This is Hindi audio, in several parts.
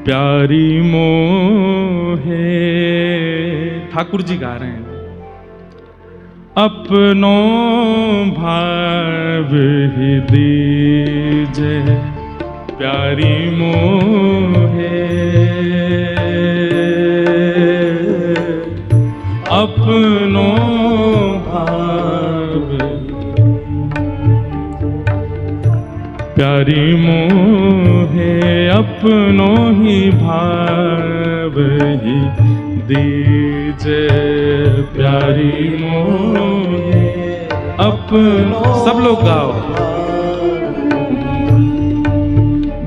प्यारी मोहे। ठाकुर जी गा रहे हैं, अपनो भाव ही दीजे प्यारी मोहे, अपनो भाव प्यारी मोहे, अपनो ही भाव ही दीजे प्यारी मोहे, अपनो। सब लोग गाओ।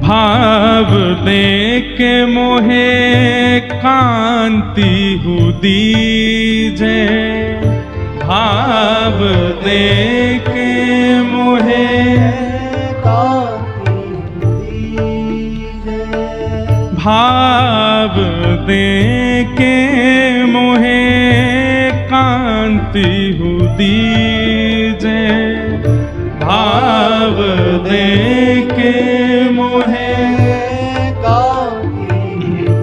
भाव दे के मोहे कांति हु दीजे, भाव दे के मोहे भाव दे के मोहे कांति हु दीजे, भाव दे के मोहे कांति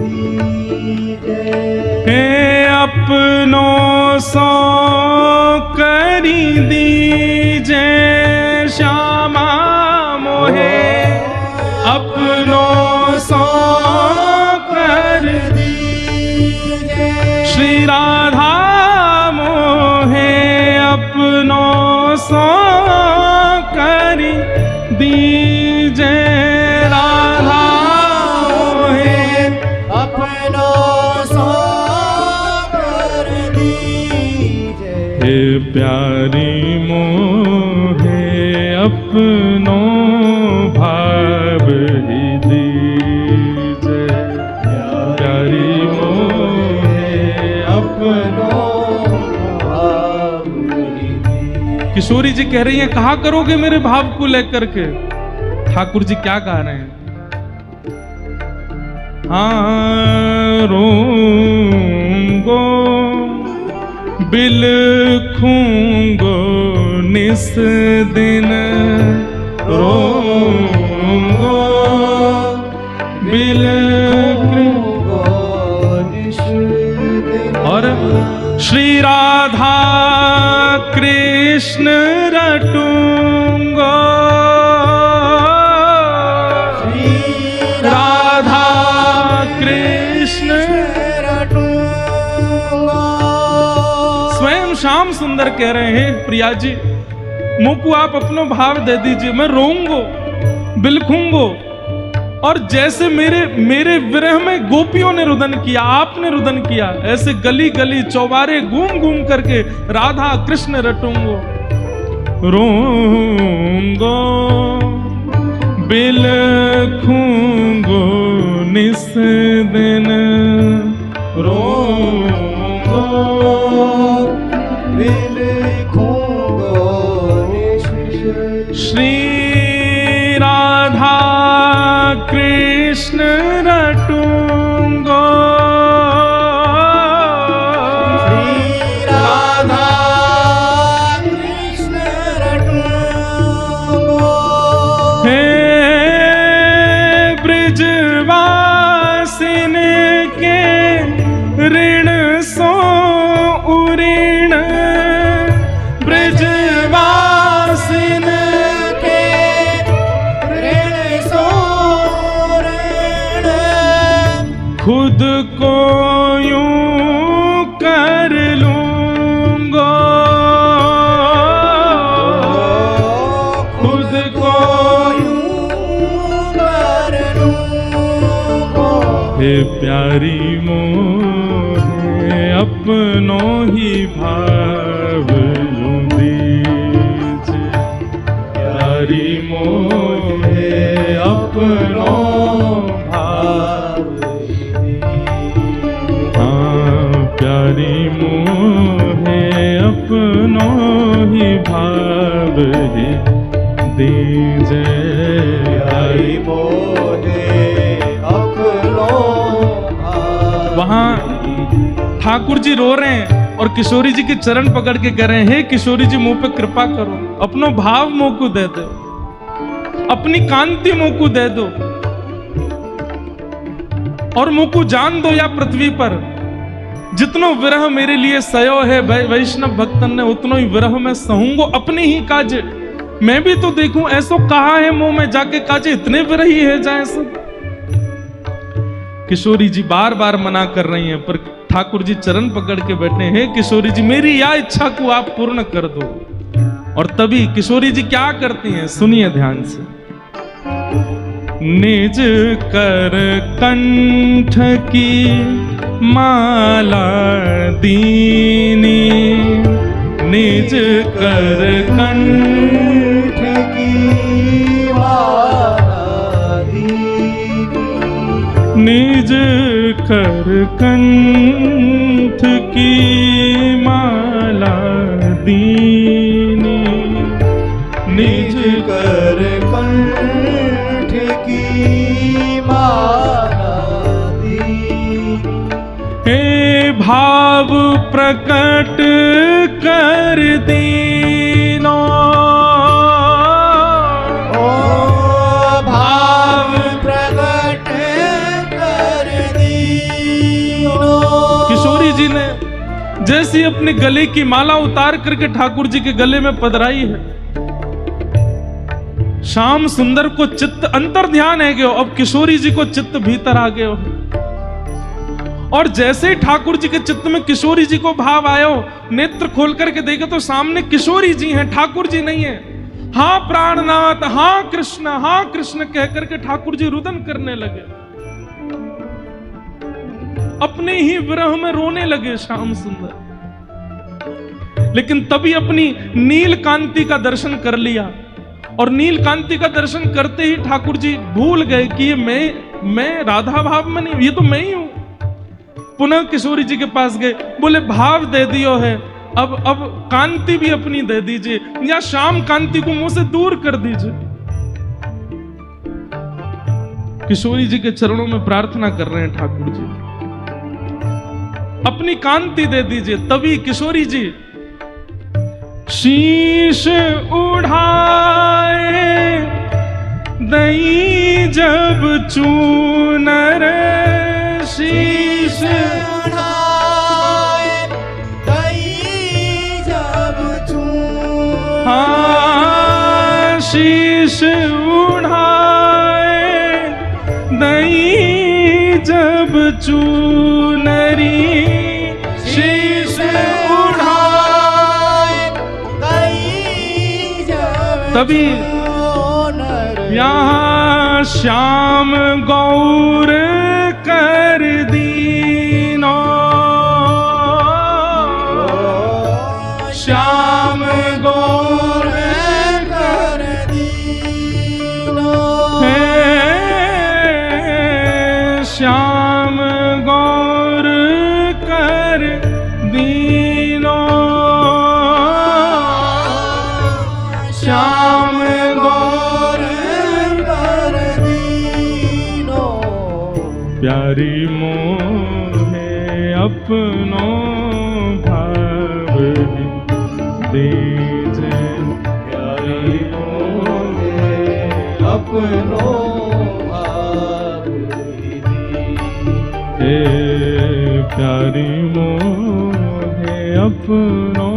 दीजे, हे अपनों सो करी दीजे श्यामा मोहे, अपनों सो कर दीजे श्री राधा मोहे, अपनों सो कर दीजे राधा मोहे, अपनों सो कर दीजे, हे प्यारी मोहे, अपनों भाव ही दीजे प्यारी मोहे, अपनों भाव ही दीजे। किशोरी जी कह रही हैं, कहा करोगे मेरे भाव को लेकर के। ठाकुर जी क्या गा रहे हैं? हाँ रोंगो बिलखूंगो निस दिन, रोंगो बिलखूंगो निस दिन, और श्री राधा कृष्ण रटूंगो, श्री राधा कृष्ण रटूंगो। स्वयं श्याम सुंदर कह रहे हैं, प्रिया जी मुझको आप अपनो भाव दे दीजिए, मैं रोऊंगो बिलखूंगो। और जैसे मेरे विरह में गोपियों ने रुदन किया, आपने रुदन किया, ऐसे गली गली चौबारे घूम घूम करके राधा कृष्ण रटूंगो, रोऊंगो बिलखूंगो निस दिन, रोऊंगो बिलखूंगो निस दिन, श्री राधा कृष्ण रटूंगो, श्री राधा कृष्ण रटूंगो, हे ब्रजवासिन के ऋण सो उऋण, ब्रजवासिन के ऋण सो ऋण, खुद को यूं कर लूंगो, खुद को यूं कर लूंगो, हे प्यारी मोहे, अपनों ही भाव यूं दीजे प्यारी मोहे, अपनों भाव प्यारी मोहे, अपनों ही भाव ही दीजे प्यारी मोहे, अपनों भाव। वहां ठाकुर जी रो रहे हैं और किशोरी जी के चरण पकड़ के कह रहे हैं, हे किशोरी जी मुंह पे कृपा करो, अपनो भाव मुंह को दे दो, अपनी कांति मुंह को दे दो। और मुकु जान दो या पृथ्वी पर, जितनो विरह मेरे लिए सयो है वैष्णव भक्तन ने, उतनो ही विरह में सहूंगो अपने ही काज। मैं भी तो देखूं ऐसो कहा है मुंह में जाके काजे, इतने विरही है जाए सब। किशोरी जी बार बार मना कर रही हैं, पर ठाकुर जी चरण पकड़ के बैठे हैं, किशोरी जी मेरी या इच्छा को आप पूर्ण कर दो। और तभी किशोरी जी क्या करती हैं, सुनिए ध्यान से। निज कर कंठ की माला दीनी, निज कर कंठ की माला दीनी, निज कर कंठ की माला दीनी, निज कर कंठ की माला दीनी। हे भाव प्रकट कर दीनो, ओ भाव प्रकट कर दीनो। किशोरी जी ने जैसी अपने गले की माला उतार करके ठाकुर जी के गले में पधराई है, श्याम सुंदर को चित्त अंतर ध्यान है गयो, अब किशोरी जी को चित्त भीतर आ गयो। और जैसे ठाकुर जी के चित्त में किशोरी जी को भाव आयो, नेत्र खोल करके देखे तो सामने किशोरी जी हैं, ठाकुर जी नहीं है। हाँ प्राणनाथ, हाँ कृष्ण कह करके ठाकुर जी रुदन करने लगे, अपने ही विरह में रोने लगे श्याम सुंदर। लेकिन तभी अपनी नील कांति का दर्शन कर लिया, और नील कांति का दर्शन करते ही ठाकुर जी भूल गए कि ये मैं राधा भाव में नहीं, ये तो मैं ही हूं। पुनः किशोरी जी के पास गए, बोले भाव दे दियो है, अब कांति भी अपनी दे दीजिए, या शाम कांति को मुंह से दूर कर दीजिए। किशोरी जी के चरणों में प्रार्थना कर रहे हैं ठाकुर जी, अपनी कांति दे दीजिए। तभी किशोरी जी शीश उठाए दई जब चूनर, शीश उठाए दई जब चूनर, हाँ शीश उठाए दई जब चूनरी, शीश उठाए दई जब तभी चूनर, यहाँ श्याम गौर कर दीनो, श्याम गौर कर दीनो। श्याम गौर कर दीनो, श्याम गौर कर दीनो। प्यारी मोहे अपनो भाव दीजे, प्यारी मोहे अपनो भाव दीजे, प्यारी मोहे अपनो